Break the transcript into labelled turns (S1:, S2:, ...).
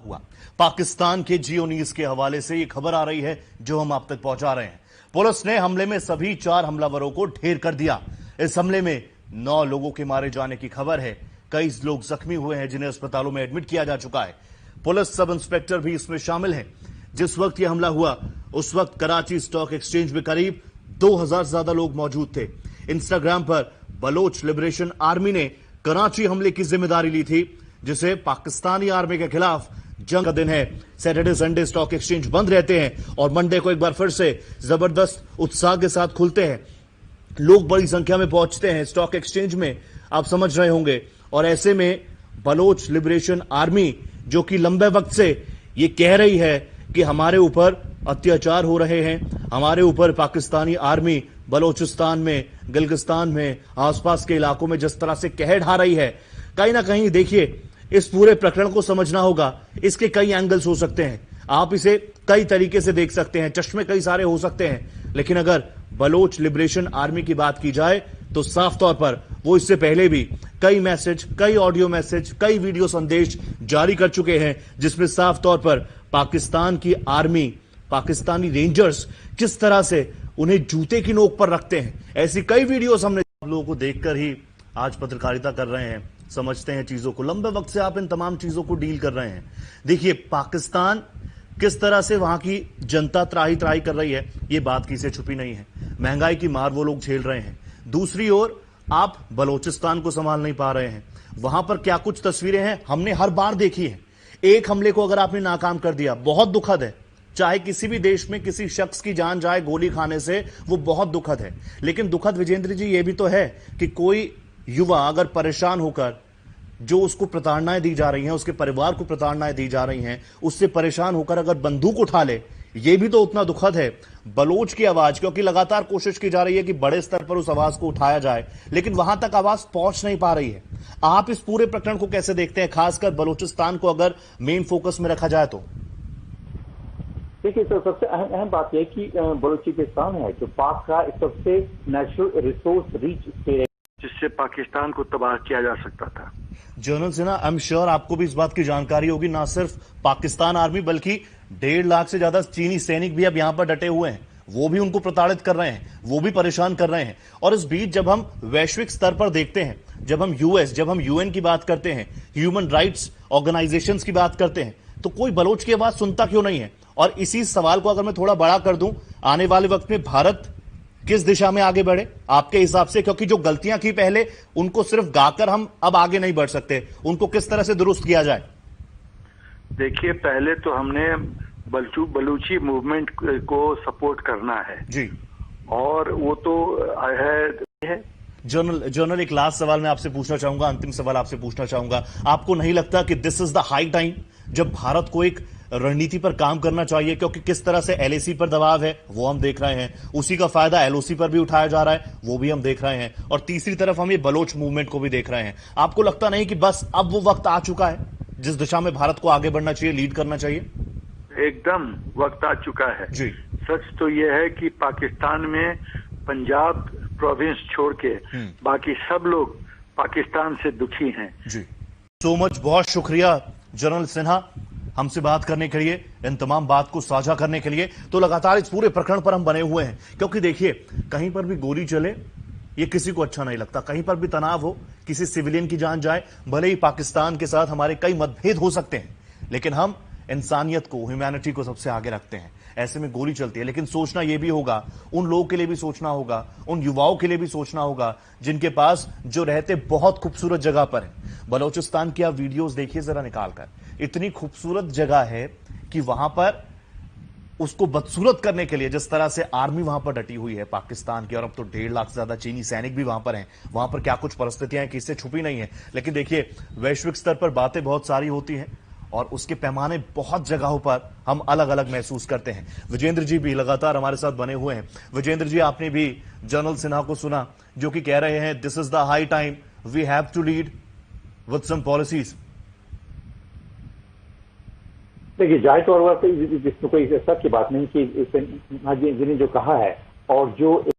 S1: हुआ। पाकिस्तान के जियो न्यूज के हवाले से यह खबर आ रही है जो हम आप तक पहुंचा रहे हैं। पुलिस ने हमले में सभी 4 हमलावरों को ढेर कर दिया। इस हमले में 9 लोगों के मारे जाने की खबर है। कई लोग जख्मी हुए हैं जिन्हें अस्पतालों में एडमिट किया जा चुका है। पुलिस सब इंस्पेक्टर भी इसमें शामिल हैं। जिस वक्त यह हमला हुआ उस वक्त कराची स्टॉक एक्सचेंज में करीब 2000 से ज्यादा लोग मौजूद थे। इंस्टाग्राम पर बलोच लिबरेशन आर्मी ने कराची हमले की जिम्मेदारी ली थी, जिसे पाकिस्तानी आर्मी के खिलाफ जंग का दिन है। सैटरडे संडे स्टॉक एक्सचेंज बंद रहते हैं और मंडे को एक बार फिर से जबरदस्त उत्साह के साथ खुलते हैं। लोग बड़ी संख्या में पहुंचते हैं स्टॉक एक्सचेंज में, आप समझ रहे होंगे। और ऐसे में बलोच लिबरेशन आर्मी जो कि लंबे वक्त से ये कह रही है कि हमारे ऊपर अत्याचार हो रहे हैं, हमारे ऊपर पाकिस्तानी आर्मी बलोचिस्तान में, गिलगिस्तान में, आसपास के इलाकों में जिस तरह से कहर ढा रही है, कहीं ना कहीं देखिए इस पूरे प्रकरण को समझना होगा। इसके कई एंगल्स हो सकते हैं, आप इसे कई तरीके से देख सकते हैं, चश्मे कई सारे हो सकते हैं। लेकिन अगर बलोच लिबरेशन आर्मी की बात की जाए तो साफ तौर पर वो इससे पहले भी कई मैसेज, कई ऑडियो मैसेज, कई वीडियो संदेश जारी कर चुके हैं, जिसमें साफ तौर पर पाकिस्तान की आर्मी, पाकिस्तानी रेंजर्स किस तरह से उन्हें जूते की नोक पर रखते हैं। ऐसी कई वीडियोस हमने आप लोगों को देखकर ही आज पत्रकारिता कर रहे हैं, समझते हैं चीजों को। लंबे वक्त से आप इन तमाम चीजों को डील कर रहे हैं। देखिए पाकिस्तान किस तरह से वहां की जनता त्राही त्राही कर रही है, ये बात किसी से छुपी नहीं है। महंगाई की मार वो लोग झेल रहे हैं। दूसरी ओर आप बलोचिस्तान को संभाल नहीं पा रहे हैं। वहां पर क्या कुछ तस्वीरें हैं हमने हर बार देखी है। एक हमले को अगर आपने नाकाम कर दिया, बहुत दुखद है। चाहे किसी भी देश में किसी शख्स की जान जाए गोली खाने से, वो बहुत दुखद है। लेकिन दुखद विजेंद्र जी ये भी तो है कि कोई युवा अगर परेशान होकर, जो उसको प्रताड़नाएं दी जा रही हैं, उसके परिवार को प्रताड़नाएं दी जा रही हैं, उससे परेशान होकर अगर बंदूक उठा ले, ये भी तो उतना दुखद है। बलोच की आवाज, क्योंकि लगातार कोशिश की जा रही है कि बड़े स्तर पर उस आवाज को उठाया जाए, लेकिन वहां तक आवाज पहुंच नहीं पा रही है। आप इस पूरे प्रकरण को कैसे देखते हैं, खासकर बलोचिस्तान को अगर मेन फोकस में रखा जाए तो?
S2: देखिए सर, सबसे अहम बात यह कि बलोचिस्तान है जो पाक का सबसे नेचुरल रिसोर्स रिच स्टेट है, जिससे पाकिस्तान को तबाह किया जा सकता था।
S1: General Sinha, I am sure आपको भी इस बात की जानकारी होगी, ना सिर्फ पाकिस्तान आर्मी बल्कि 1.5 लाख से ज्यादा चीनी सैनिक भी अब यहां पर डटे हुए हैं। वो भी उनको प्रताड़ित कर रहे हैं, वो भी परेशान कर रहे हैं। और इस बीच जब हम वैश्विक स्तर पर देखते हैं, जब हम यूएस, जब हम यूएन की बात करते हैं, ह्यूमन राइट्स ऑर्गेनाइजेशंस की बात करते हैं, तो कोई बलोच की आवाज सुनता क्यों नहीं है? और इसी सवाल को अगर मैं थोड़ा बड़ा कर दूं, आने वाले वक्त में भारत किस दिशा में आगे बढ़े आपके हिसाब से? क्योंकि जो गलतियां की पहले, उनको सिर्फ गाकर हम अब आगे नहीं बढ़ सकते, उनको किस तरह से दुरुस्त किया जाए?
S2: देखिए, पहले तो हमने बलूची मूवमेंट को सपोर्ट करना है
S1: जी,
S2: और वो तो है।
S1: जनरल एक लास्ट सवाल मैं आपसे पूछना चाहूंगा, अंतिम सवाल आपसे पूछना चाहूंगा। आपको नहीं लगता कि this is the high time जब भारत को एक रणनीति पर काम करना चाहिए? क्योंकि किस तरह से एलएसी पर दबाव है वो हम देख रहे हैं, उसी का फायदा एलओसी पर भी उठाया जा रहा है, वो भी हम देख रहे हैं, और तीसरी तरफ हम ये बलोच मूवमेंट को भी देख रहे हैं। आपको लगता नहीं कि बस अब वो वक्त आ चुका है जिस दिशा में भारत को आगे बढ़ना चाहिए, लीड करना चाहिए?
S2: एकदम वक्त आ चुका है
S1: जी।
S2: सच तो यह है कि पाकिस्तान में पंजाब प्रोविंस छोड़ के बाकी सब लोग पाकिस्तान से दुखी हैं।
S1: जी, सो मच, बहुत शुक्रिया जनरल सिन्हा हमसे बात करने के लिए, इन तमाम बात को साझा करने के लिए। तो लगातार इस पूरे प्रकरण पर हम बने हुए हैं, क्योंकि देखिए कहीं पर भी गोली चले ये किसी को अच्छा नहीं लगता, कहीं पर भी तनाव हो, किसी सिविलियन की जान जाए, भले ही पाकिस्तान के साथ हमारे कई मतभेद हो सकते हैं, लेकिन हम इंसानियत को, ह्यूमैनिटी को सबसे आगे रखते हैं। ऐसे में गोली चलती है, लेकिन सोचना यह भी होगा, उन लोगों के लिए भी सोचना होगा, उन युवाओं के लिए भी सोचना होगा जिनके पास, जो रहते बहुत खूबसूरत जगह पर है। बलोचिस्तान की आप वीडियोस देखिए जरा निकालकर, इतनी खूबसूरत जगह है कि वहां पर उसको बदसूरत करने के लिए जिस तरह से आर्मी वहां पर डटी हुई है पाकिस्तान की, और अब तो 1.5 लाख से ज्यादा चीनी सैनिक भी वहां पर हैं, वहां पर क्या कुछ परिस्थितियां हैं कि इससे छुपी नहीं है। लेकिन देखिए वैश्विक स्तर पर बातें बहुत सारी होती हैं और उसके पैमाने बहुत जगहों पर हम अलग अलग महसूस करते हैं। विजेंद्र जी भी लगातार हमारे साथ बने हुए हैं। विजेंद्र जी, आपने भी जनरल सिन्हा को सुना जो कि कह रहे हैं this is the high time, we have to lead with some policies.
S2: देखिए, जाहिर तौर पर इसमें कोई शक की बात नहीं कि जिन्हें जो कहा है और जो